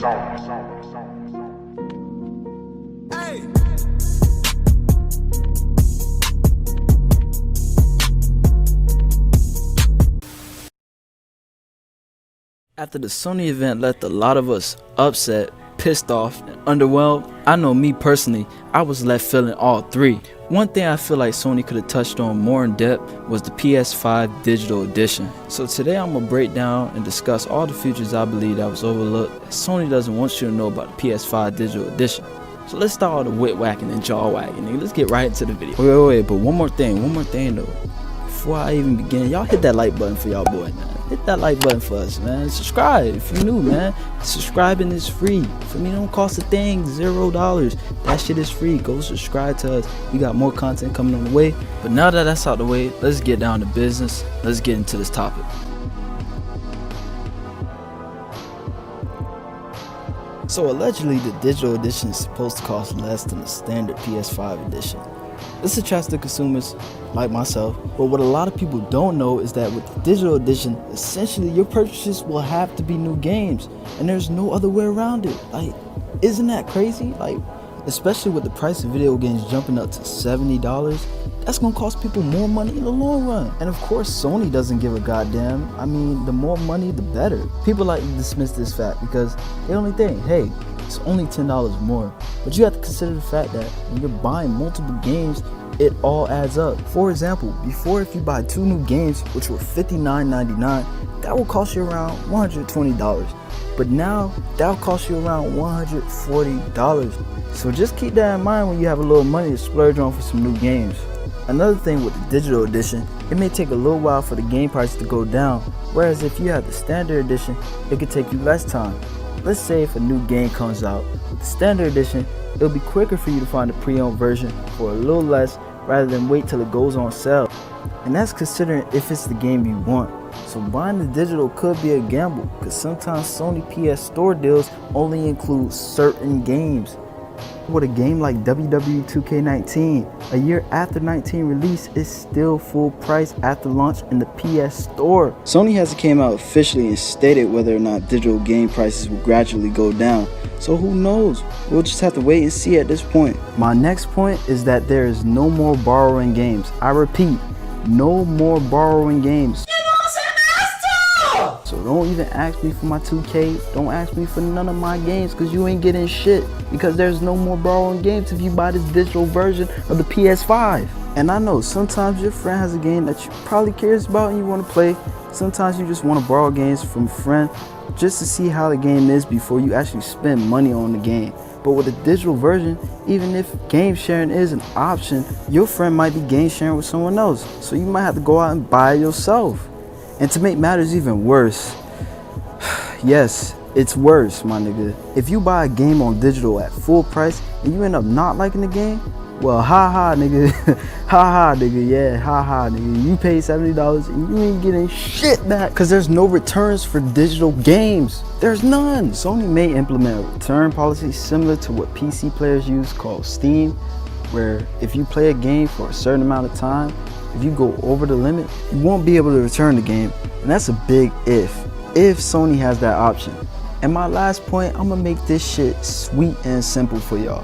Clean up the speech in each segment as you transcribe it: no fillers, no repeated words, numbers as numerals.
After the Sony event left a lot of us upset, pissed off, and underwhelmed, I know me personally, I was left feeling all three. One thing I feel like Sony could have touched on more in depth was the PS5 digital edition. So today I'm going to break down and discuss all the features I believe that was overlooked that Sony doesn't want you to know about the PS5 digital edition. So let's start all the wit whacking and jaw wagging, nigga. Let's get right into the video. Wait, but one more thing though. Before I even begin, y'all hit that like button for y'all boy, man. Hit that like button for us, man. Subscribe if you're new, man. Subscribing is free. For me, it don't cost a thing, $0. That shit is free. Go subscribe to us. We got more content coming on the way. But now that that's out the way, let's get down to business. Let's get into this topic. So allegedly, the digital edition is supposed to cost less than the standard PS5 edition. This attracts the consumers like myself, but what a lot of people don't know is that with the digital edition, essentially your purchases will have to be new games, and there's no other way around it. Like, isn't that crazy? Like, especially with the price of video games jumping up to $70, that's gonna cost people more money in the long run. And of course, Sony doesn't give a goddamn. I mean, the more money, the better. People like to dismiss this fact because they only think, hey, it's only $10 more. But you have to consider the fact that when you're buying multiple games, it all adds up. For example, before, if you buy 2 new games, which were $59.99, that will cost you around $120. But now, that'll cost you around $140. So just keep that in mind when you have a little money to splurge on for some new games. Another thing with the digital edition, it may take a little while for the game price to go down, whereas if you have the standard edition, it could take you less time. Let's say if a new game comes out with the standard edition, it'll be quicker for you to find a pre-owned version for a little less rather than wait till it goes on sale. And that's considering if it's the game you want. So buying the digital could be a gamble because sometimes Sony PS Store deals only include certain games. With a game like WWE 2K19, a year after 19 release, is still full price after launch in the PS Store. Sony hasn't came out officially and stated whether or not digital game prices will gradually go down. So who knows? We'll just have to wait and see at this point. My next point is that there is no more borrowing games. I repeat, no more borrowing games. So don't even ask me for my 2K, don't ask me for none of my games because you ain't getting shit, because there's no more borrowing games if you buy this digital version of the PS5. And I know sometimes your friend has a game that you're probably curious about and you want to play. Sometimes you just want to borrow games from a friend just to see how the game is before you actually spend money on the game. But with a digital version, even if game sharing is an option, your friend might be game sharing with someone else. So you might have to go out and buy it yourself. And to make matters even worse, yes, it's worse, my nigga. If you buy a game on digital at full price and you end up not liking the game, well, haha, nigga. Haha, nigga. Yeah, haha, nigga. You paid $70 and you ain't getting shit back because there's no returns for digital games. There's none. Sony may implement a return policy similar to what PC players use called Steam, where if you play a game for a certain amount of time, if you go over the limit, you won't be able to return the game. And that's a big if Sony has that option. And my last point, I'm gonna make this shit sweet and simple for y'all.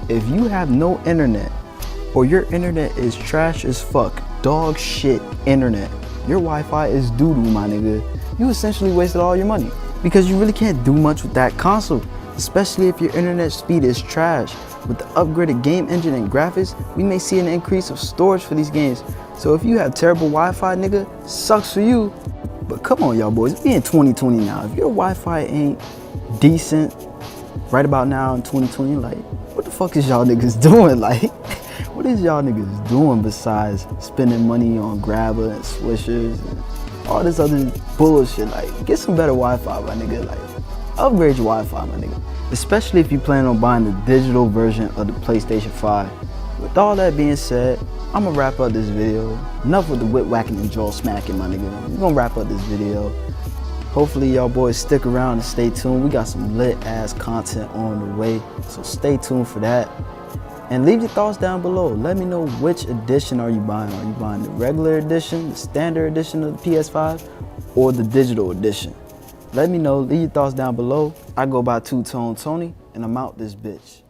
If you have no internet, or your internet is trash as fuck, dog shit internet, your Wi-Fi is doo-doo, my nigga, you essentially wasted all your money. Because you really can't do much with that console, especially if your internet speed is trash. With the upgraded game engine and graphics, we may see an increase of storage for these games. So if you have terrible Wi-Fi, nigga, sucks for you. But come on, y'all boys, we in 2020 now. If your Wi-Fi ain't decent right about now in 2020, like, what the fuck is y'all niggas doing? Like, what is y'all niggas doing besides spending money on grabber and swishers and all this other bullshit? Like, get some better Wi-Fi, my nigga. Like, upgrade your Wi-Fi, my nigga. Especially if you plan on buying the digital version of the PlayStation 5. With all that being said, I'm gonna wrap up this video. Enough with the whip whacking and jaw smacking, my nigga. We're gonna wrap up this video. Hopefully y'all boys stick around and stay tuned. We got some lit ass content on the way, so stay tuned for that. And leave your thoughts down below. Let me know which edition are you buying. Are you buying the regular edition, the standard edition of the PS5, or the digital edition? Let me know, leave your thoughts down below. I go by Two Tone Tony, and I'm out this bitch.